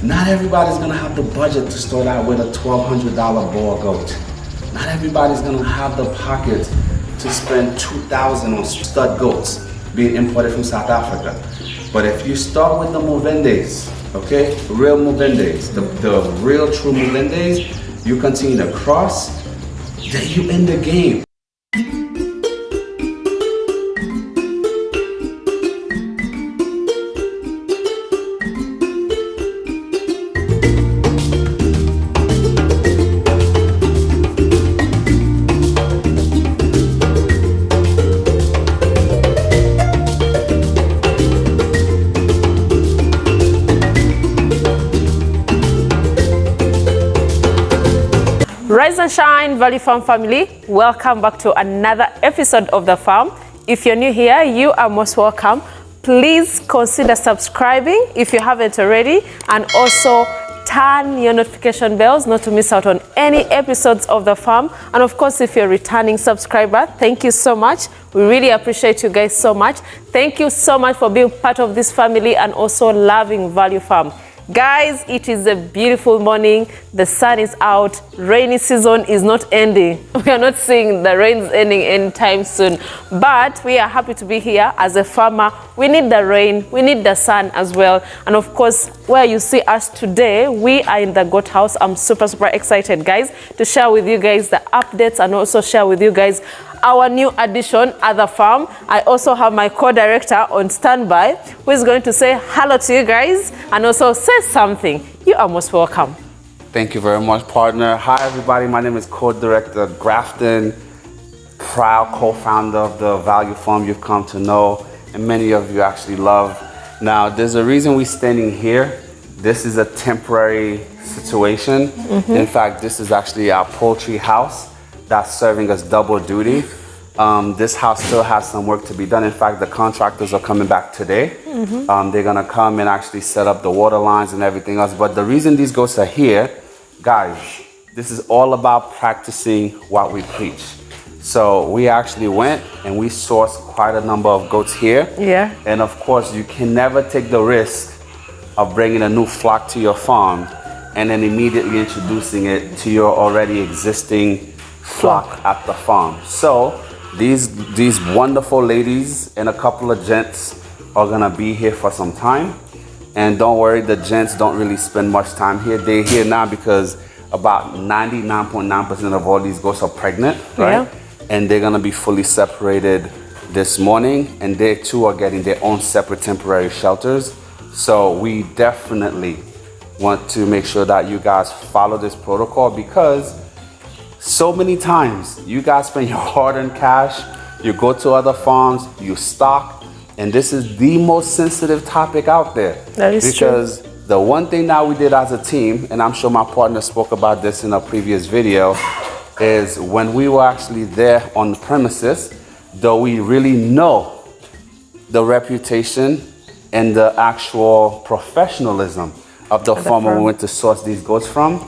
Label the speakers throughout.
Speaker 1: Not everybody's gonna have the budget to start out with a $1,200 boar goat. Not everybody's gonna have the pocket to spend $2,000 on stud goats being imported from South Africa. But if you start with the Movendes, okay, real Movendes, the real true Movendes, you continue to cross, then you end the game.
Speaker 2: Rise and shine, Valley Farm family. Welcome back to another episode of The Farm. If you're new here, you are most welcome. Please consider subscribing if you haven't already, and also turn your notification bells not to miss out on any episodes of The Farm. And of course, if you're a returning subscriber, thank you so much. We really appreciate you guys so much. Thank you so much for being part of this family and also loving Valley Farm. Guys, it is a beautiful morning. The sun is out. Rainy season is not ending. We are not seeing the rains ending anytime soon. But we are happy to be here as a farmer. We need the rain. We need the sun as well. And of course, where you see us today, we are in the goat house. I'm super excited, guys, to share with you guys the updates and also share with you guys our new addition at the farm. I also have my co-director on standby who is going to say hello to you guys and also say something. You are most welcome.
Speaker 1: Thank you very much, partner. Hi, everybody. My name is co-director Grafton, proud co-founder of the Value Farm you've come to know and many of you actually love. Now, there's a reason we're standing here. This is a temporary situation. In fact, this is actually our poultry house that's serving us double duty. This house still has some work to be done. In fact, the contractors are coming back today. They're gonna come and actually set up the water lines and everything else. But the reason these goats are here, guys, this is all about practicing what we preach. So we actually went and we sourced quite a number of goats here.
Speaker 2: Yeah.
Speaker 1: And of course, you can never take the risk of bringing a new flock to your farm and then immediately introducing it to your already existing flock at the farm. So these wonderful ladies and a couple of gents are gonna be here for some time. And don't worry, the gents don't really spend much time here. They're here now because about 99.9% of all these goats are pregnant, right?
Speaker 2: Yeah.
Speaker 1: And they're gonna be fully separated this morning, and they too are getting their own separate temporary shelters. So we definitely want to make sure that you guys follow this protocol, because so many times you guys spend your hard-earned cash, you go to other farms, you stock, and this is the most sensitive topic out there.
Speaker 2: That is
Speaker 1: because
Speaker 2: true.
Speaker 1: The one thing that we did as a team, and I'm sure my partner spoke about this in a previous video, is when we were actually there on the premises, though we really know the reputation and the actual professionalism of the farmer we went to source these goats from,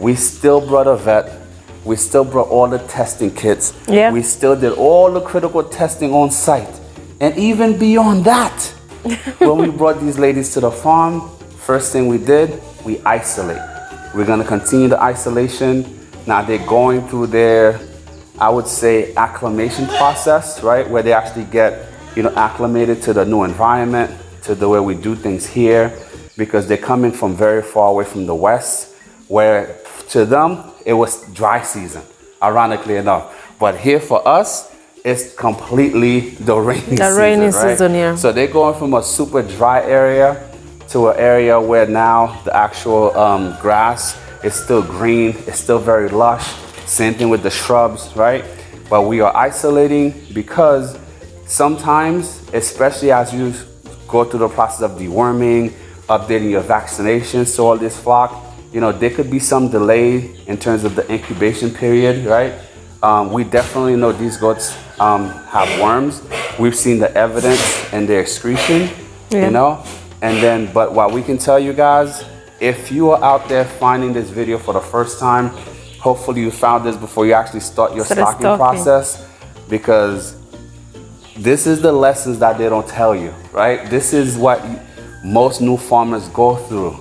Speaker 1: we still brought a vet. We still brought all the testing kits.
Speaker 2: Yeah.
Speaker 1: We still did all the critical testing on site. And even beyond that, when we brought these ladies to the farm, first thing we did, we isolate. We're gonna continue the isolation. Now they're going through their, I would say, acclimation process, right? Where they actually get, acclimated to the new environment, to the way we do things here, because they're coming from very far away from the West, where to them, it was dry season, ironically enough. But here for us, it's completely the rainy season.
Speaker 2: The rainy
Speaker 1: right?
Speaker 2: season, yeah.
Speaker 1: So they're going from a super dry area to an area where now the actual grass is still green, it's still very lush. Same thing with the shrubs, right? But we are isolating because sometimes, especially as you go through the process of deworming, updating your vaccinations to all this flock, there could be some delay in terms of the incubation period, right? We definitely know these goats have worms. We've seen the evidence in their excretion, but what we can tell you guys, if you are out there finding this video for the first time, hopefully you found this before you actually start your stocking process, because this is the lessons that they don't tell you, right? This is what most new farmers go through.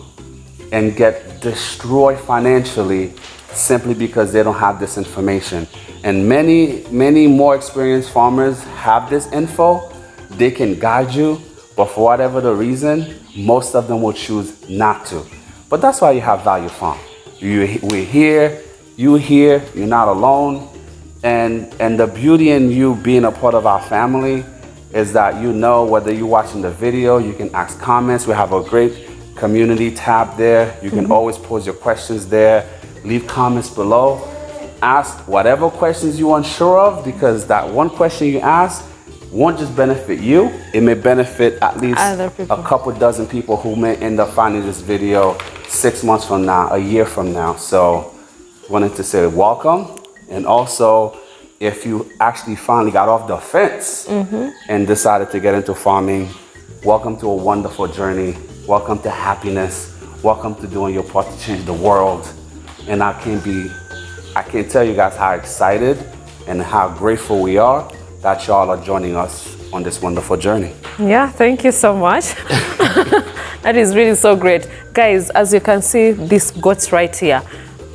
Speaker 1: and get destroyed financially simply because they don't have this information. And many more experienced farmers have this info. They can guide you, but for whatever the reason, most of them will choose not to. But that's why you have Value Farm. We're here, you're not alone. And the beauty in you being a part of our family is that you know whether you're watching the video, you can ask comments. We have a great community tab there. You can always pose your questions there. Leave comments below. Ask whatever questions you're unsure of, because that one question you ask won't just benefit you, it may benefit at least a couple dozen people who may end up finding this video 6 months from now, a year from now. So wanted to say welcome. And also, if you actually finally got off the fence and decided to get into farming, welcome to a wonderful journey. Welcome to happiness. Welcome to doing your part to change the world. And I can't tell you guys how excited and how grateful we are that y'all are joining us on this wonderful journey.
Speaker 2: Yeah, thank you so much. That is really so great. Guys, as you can see, these goats right here,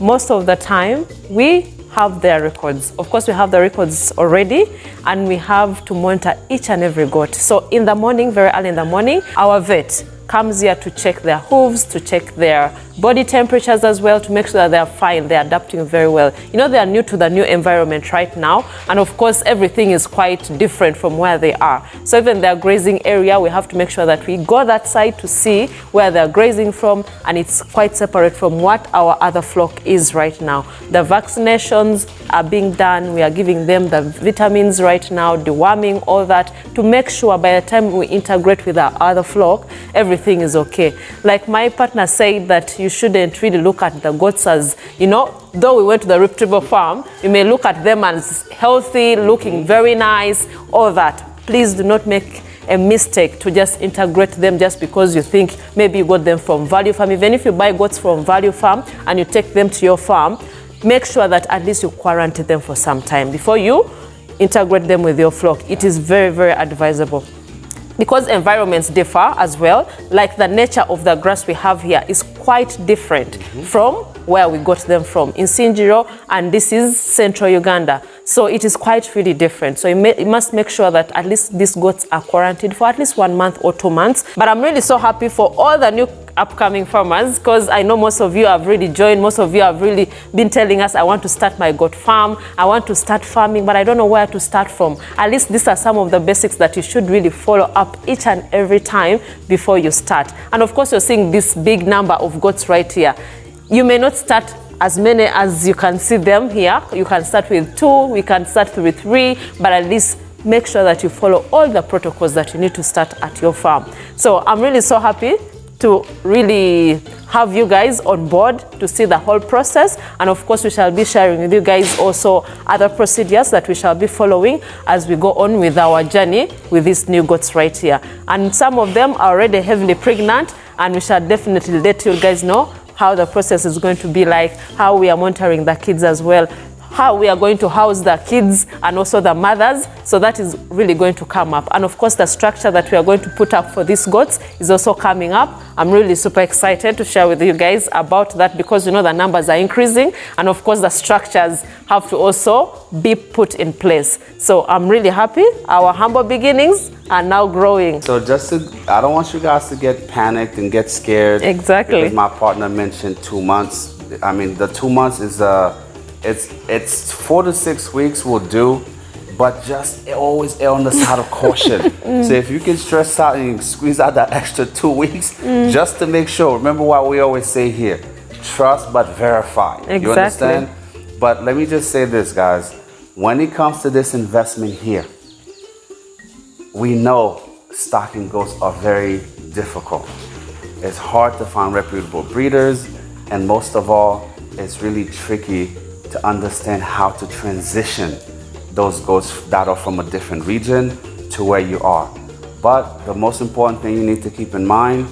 Speaker 2: most of the time we have their records. Of course, we have the records already, and we have to monitor each and every goat. So in the morning, very early in the morning, our vet comes here to check their hooves, to check their body temperatures as well, to make sure that they're fine, they're adapting very well. You know, they are new to the new environment right now, and of course everything is quite different from where they are. So even their grazing area, we have to make sure that we go that side to see where they're grazing from, and it's quite separate from what our other flock is right now. The vaccinations are being done, we are giving them the vitamins right now, deworming, all that, to make sure by the time we integrate with our other flock, everything is okay. Like my partner said that you shouldn't really look at the goats as, you know, though we went to the reputable farm, you may look at them as healthy, looking very nice, all that. Please do not make a mistake to just integrate them just because you think maybe you got them from Value Farm. Even if you buy goats from Value Farm and you take them to your farm, make sure that at least you quarantine them for some time before you integrate them with your flock. It is very, very advisable. Because environments differ as well, like the nature of the grass we have here is quite different from where we got them from in Sinjiro, and this is central Uganda. So it is quite really different. So you must make sure that at least these goats are quarantined for at least 1 month or 2 months. But I'm really so happy for all the new upcoming farmers, because I know most of you have really joined, most of you have really been telling us, I want to start my goat farm, I want to start farming, but I don't know where to start from. At least these are some of the basics that you should really follow up each and every time before you start. And of course, you're seeing this big number of goats right here. You may not start as many as you can see them here. You can start with 2, we can start with 3, but at least make sure that you follow all the protocols that you need to start at your farm. So I'm really so happy to really have you guys on board to see the whole process. And of course, we shall be sharing with you guys also other procedures that we shall be following as we go on with our journey with these new goats right here. And some of them are already heavily pregnant, and we shall definitely let you guys know how the process is going to be like, how we are monitoring the kids as well, how we are going to house the kids and also the mothers. So that is really going to come up. And of course, the structure that we are going to put up for these goats is also coming up. I'm really super excited to share with you guys about that, because you know the numbers are increasing, and of course the structures have to also be put in place. So I'm really happy. Our humble beginnings are now growing.
Speaker 1: So I don't want you guys to get panicked and get scared.
Speaker 2: Exactly.
Speaker 1: Because my partner mentioned 2 months. I mean, the 2 months is it's 4 to 6 weeks will do, but just always err on the side of caution. So if you can stress out and squeeze out that extra 2 weeks, just to make sure. Remember what we always say here: trust but verify.
Speaker 2: Exactly.
Speaker 1: You understand? But let me just say this, guys. When it comes to this investment here, we know stocking goats are very difficult. It's hard to find reputable breeders, and most of all, it's really tricky to understand how to transition those goats that are from a different region to where you are. But the most important thing you need to keep in mind,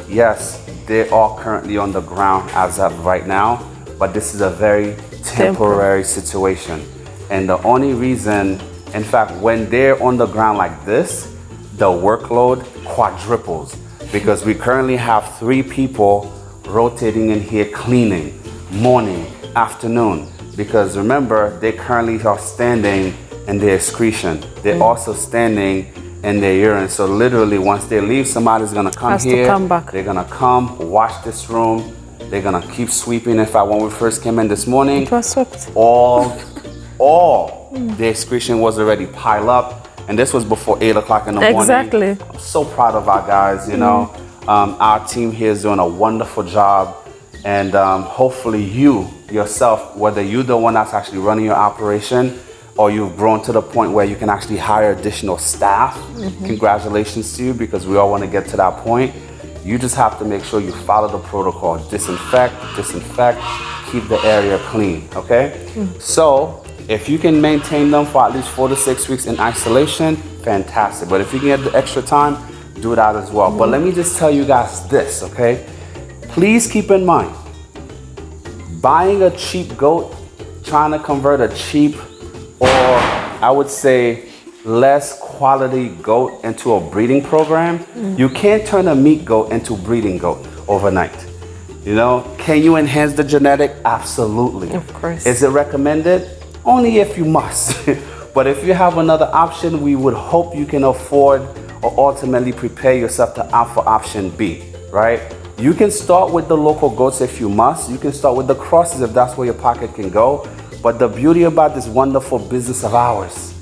Speaker 1: yes, they are currently on the ground as of right now, but this is a very temporary situation. And the only reason, in fact, when they're on the ground like this, the workload quadruples, because we currently have 3 people rotating in here, cleaning, morning, afternoon. Because remember, they currently are standing in their excretion. They're also standing in their urine. So literally, once they leave, somebody's gonna come here.
Speaker 2: Come back.
Speaker 1: They're gonna come, wash this room. They're gonna keep sweeping. In fact, when we first came in this morning,
Speaker 2: It was swept.
Speaker 1: all the excretion was already piled up, and this was before 8 o'clock in the morning.
Speaker 2: Exactly.
Speaker 1: I'm so proud of our guys. You know, our team here is doing a wonderful job, and hopefully you yourself, whether you're the one that's actually running your operation, or you've grown to the point where you can actually hire additional staff, congratulations to you, because we all want to get to that point. You just have to make sure you follow the protocol. Disinfect, keep the area clean, okay? So if you can maintain them for at least 4 to 6 weeks in isolation, fantastic. But if you can get the extra time, do that as well. But let me just tell you guys this, okay? Please keep in mind, buying a cheap goat, trying to convert a cheap, or I would say less quality goat into a breeding program, you can't turn a meat goat into breeding goat overnight. You know, can you enhance the genetic? Absolutely.
Speaker 2: Of course.
Speaker 1: Is it recommended? Only if you must. But if you have another option, we would hope you can afford or ultimately prepare yourself to opt for option B, right? You can start with the local goats if you must. You can start with the crosses if that's where your pocket can go. But the beauty about this wonderful business of ours,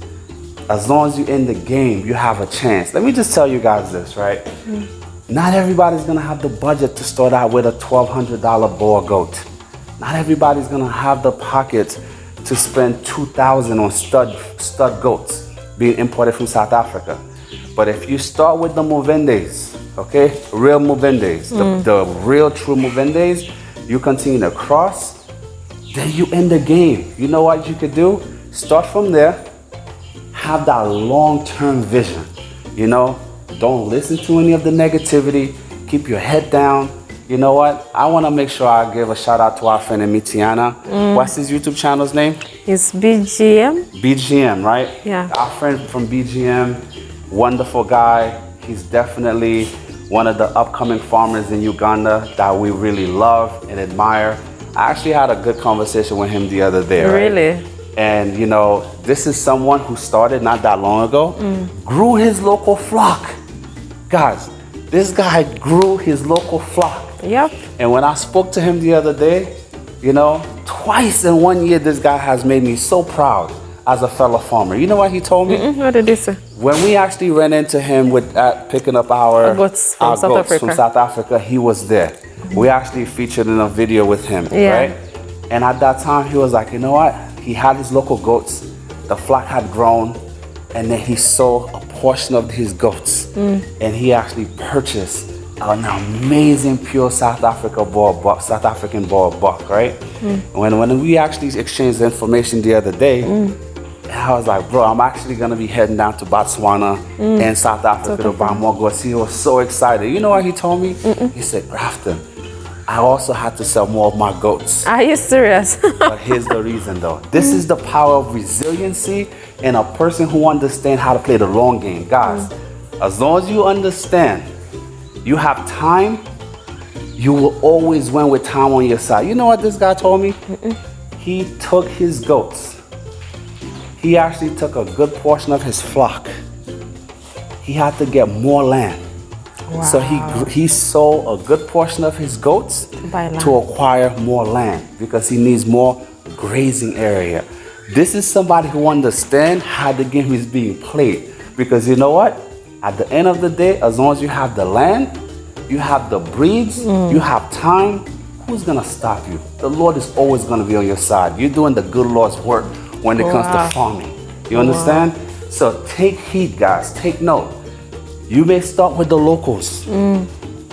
Speaker 1: as long as you're in the game, you have a chance. Let me just tell you guys this, right? Not everybody's gonna have the budget to start out with a $1,200 boar goat. Not everybody's gonna have the pockets to spend $2,000 on stud goats being imported from South Africa. But if you start with the Movendes, okay, real Movendes, the real true Movendes, you continue to cross, then you end the game. You know what you could do? Start from there, have that long-term vision, you know? Don't listen to any of the negativity, keep your head down. You know what? I wanna make sure I give a shout out to our friend Emitiana. What's his YouTube channel's name?
Speaker 2: It's BGM.
Speaker 1: BGM, right?
Speaker 2: Yeah.
Speaker 1: Our friend from BGM, wonderful guy. He's definitely one of the upcoming farmers in Uganda that we really love and admire. I actually had a good conversation with him the other day, right?
Speaker 2: Really?
Speaker 1: And you know, this is someone who started not that long ago, grew his local flock. Guys, this guy grew his local flock.
Speaker 2: Yep.
Speaker 1: And when I spoke to him the other day, you know, twice in 1 year, this guy has made me so proud as a fellow farmer. You know what he told me?
Speaker 2: What did he say?
Speaker 1: When we actually ran into him with picking up our
Speaker 2: goats from
Speaker 1: South Africa, he was there. We actually featured in a video with him, right? And at that time, he was like, you know what? He had his local goats. The flock had grown, and then he sold a portion of his goats, and he actually purchased an amazing pure South African boar buck, right? When we actually exchanged the information the other day, I was like, bro, I'm actually gonna be heading down to Botswana and South Africa to buy more goats. He was so excited. You know what he told me? He said, Grafton, I also had to sell more of my goats.
Speaker 2: Are you serious?
Speaker 1: But here's the reason though. This is the power of resiliency and a person who understands how to play the long game. Guys, as long as you understand you have time, you will always win with time on your side. You know what this guy told me? He took his goats. He actually took a good portion of his flock. He had to get more land.
Speaker 2: Wow.
Speaker 1: So he sold a good portion of his goats to acquire more land because he needs more grazing area. This is somebody who understands how the game is being played. Because you know what? At the end of the day, as long as you have the land, you have the breeds, you have time, who's gonna stop you? The Lord is always gonna be on your side. You're doing the good Lord's work when it comes to farming. You understand? So take heed, guys, take note. You may start with the locals,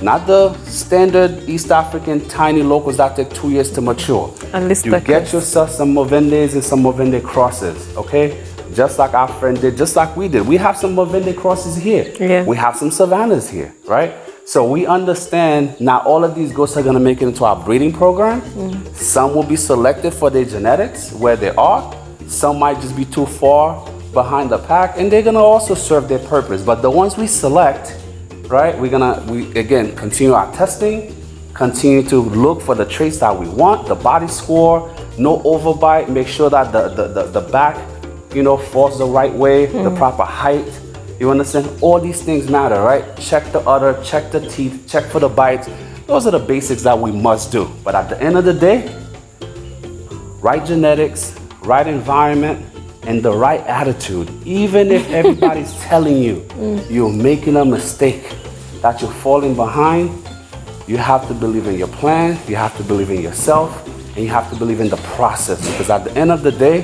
Speaker 1: not the standard East African tiny locals that take 2 years to mature.
Speaker 2: At least
Speaker 1: you get yourself some Movendes and some Movende crosses, okay? Just like our friend did, just like we did. We have some Movende crosses here.
Speaker 2: Yeah.
Speaker 1: We have some Savannahs here, right? So we understand not all of these goats are gonna make it into our breeding program. Some will be selected for their genetics, where they are. Some might just be too far behind the pack, and they're gonna also serve their purpose. But the ones we select, right, we again continue our testing, continue to look for the traits that we want, the body score, no overbite, make sure that the back, falls the right way, the proper height. You understand? All these things matter, right? Check the udder, check the teeth, check for the bites. Those are the basics that we must do. But at the end of the day, right genetics, right environment, and the right attitude. Even if everybody's telling you you're making a mistake, that you're falling behind, you have to believe in your plan, you have to believe in yourself, and you have to believe in the process. Because at the end of the day,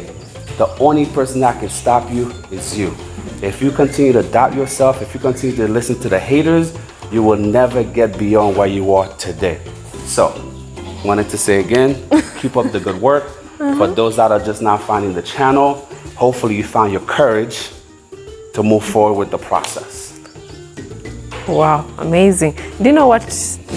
Speaker 1: the only person that can stop you is you. If you continue to doubt yourself, if you continue to listen to the haters, you will never get beyond where you are today. So, wanted to say again, keep up the good work. For those that are just now finding the channel, hopefully you found your courage to move forward with the process.
Speaker 2: Wow, amazing. Do you know what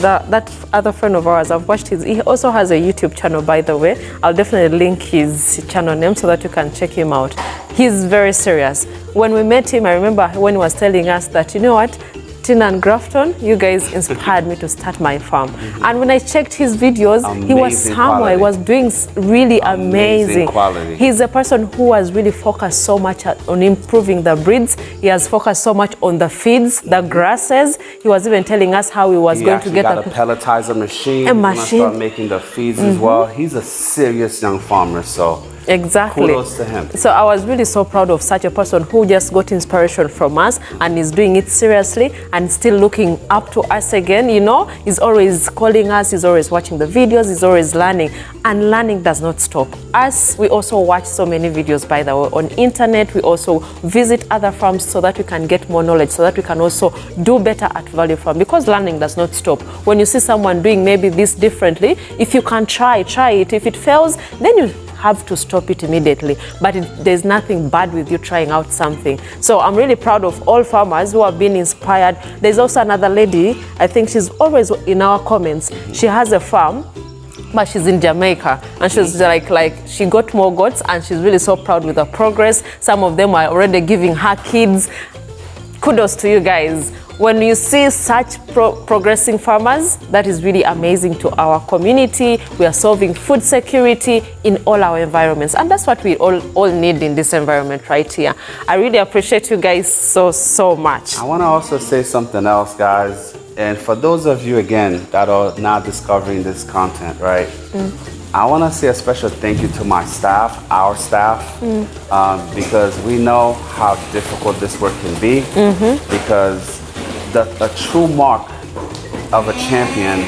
Speaker 2: that other friend of ours, I've watched he also has a YouTube channel, by the way. I'll definitely link his channel name so that you can check him out. He's very serious. When we met him, I remember when he was telling us that, you know what, Tina and Grafton, you guys inspired me to start my farm. And when I checked his videos, he was somewhere, he was doing really amazing.
Speaker 1: Quality.
Speaker 2: He's a person who has really focused so much on improving the breeds. He has focused so much on the feeds, the grasses. He was even telling us how he was going to get
Speaker 1: a pelletizer machine. He's going to start making the feeds as well. He's a serious young farmer, so
Speaker 2: exactly.
Speaker 1: Kudos to him.
Speaker 2: So I was really so proud of such a person who just got inspiration from us and is doing it seriously and still looking up to us again. He's always calling us, he's always watching the videos, he's always learning, and learning does not stop. Us, we also watch so many videos, by the way, on internet. We also visit other farms so that we can get more knowledge, so that we can also do better at Value Farm, because learning does not stop. When you see someone doing maybe this differently, if you can try it. If it fails, then you have to stop it immediately. But there's nothing bad with you trying out something. So I'm really proud of all farmers who have been inspired. There's also another lady, I think she's always in our comments. She has a farm, but she's in Jamaica, and she's like she got more goats, and she's really so proud with her progress. Some of them are already giving her kids. Kudos to you guys. When you see such progressing farmers, that is really amazing to our community. We are solving food security in all our environments, and that's what we all need in this environment right here. I really appreciate you guys so much.
Speaker 1: I want to also say something else, guys. And for those of you, again, that are now discovering this content, right? I want to say a special thank you to my staff, our staff, because we know how difficult this work can be, because the true mark of a champion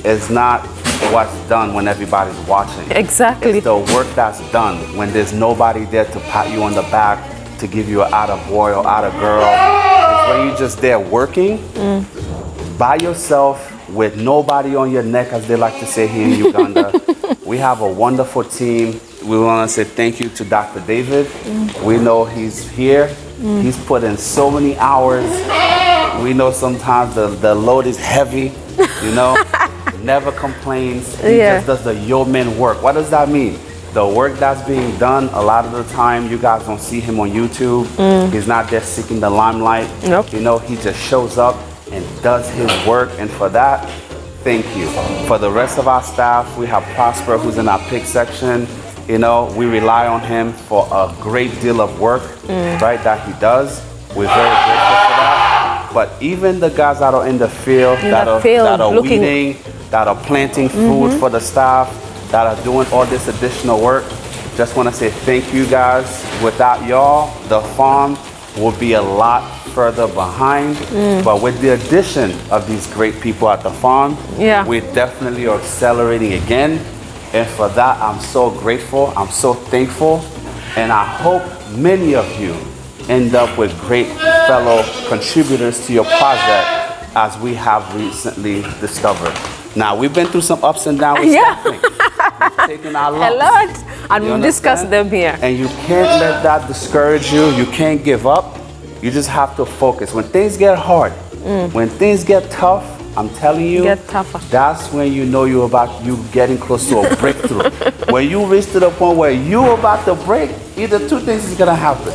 Speaker 1: is not what's done when everybody's watching.
Speaker 2: Exactly.
Speaker 1: It's the work that's done when there's nobody there to pat you on the back, to give you an attaboy or attagirl. It's when you're just there working by yourself with nobody on your neck, as they like to say here in Uganda. We have a wonderful team. We want to say thank you to Dr. David. We know he's here. He's put in so many hours. We know sometimes the load is heavy, never complains. He just does the yeoman work. What does that mean? The work that's being done, a lot of the time, you guys don't see him on YouTube. He's not there seeking the limelight.
Speaker 2: Nope.
Speaker 1: He just shows up and does his work. And for that, thank you. For the rest of our staff, we have Prosper, who's in our pig section. We rely on him for a great deal of work, right, that he does. We're very grateful for that. But even the guys that are in the field, that are weeding, that are planting food for the staff, that are doing all this additional work, just want to say thank you guys. Without y'all, the farm will be a lot further behind. But with the addition of these great people at the farm, we definitely are accelerating again. And for that, I'm so grateful. I'm so thankful. And I hope many of you end up with great fellow contributors to your project, as we have recently discovered. Now, we've been through some ups and downs with staffing. We've taken our lumps.
Speaker 2: A lot. And we've discussed them here.
Speaker 1: And you can't let that discourage you. You can't give up. You just have to focus. When things get hard, when things get tough, I'm telling you,
Speaker 2: Get tougher.
Speaker 1: That's when you know you getting close to a breakthrough. When you reach to the point where you're about to break, either two things is gonna happen.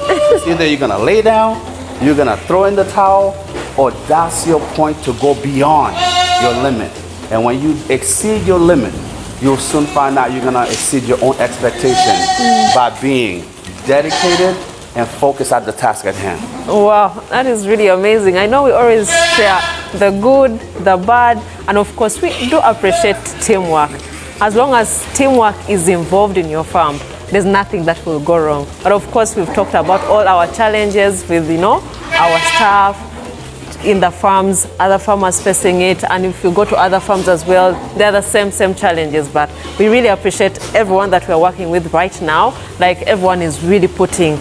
Speaker 1: Either you're gonna lay down, you're gonna throw in the towel, or that's your point to go beyond your limit. And when you exceed your limit, you'll soon find out you're gonna exceed your own expectation by being dedicated and focused at the task at hand.
Speaker 2: Wow, that is really amazing. I know we always share the good, the bad, and of course we do appreciate teamwork. As long as teamwork is involved in your farm, there's nothing that will go wrong. But of course we've talked about all our challenges with, our staff in the farms, other farmers facing it, and if you go to other farms as well, they're the same challenges. But we really appreciate everyone that we're working with right now. Like, everyone is really putting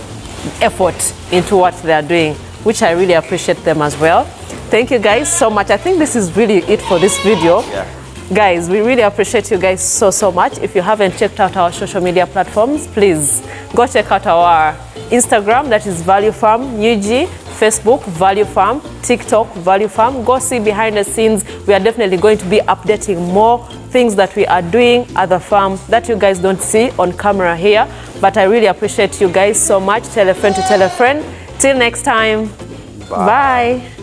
Speaker 2: effort into what they're doing, which I really appreciate them as well. Thank you guys so much. I think this is really it for this video.
Speaker 1: Yeah.
Speaker 2: Guys, we really appreciate you guys so much. If you haven't checked out our social media platforms, please go check out our Instagram, that is Value Farm UG, Facebook Value Farm, TikTok Value Farm. Go see behind the scenes. We are definitely going to be updating more things that we are doing at the farm that you guys don't see on camera here. But I really appreciate you guys so much. Tell a friend to tell a friend. Till next time. Bye. Bye.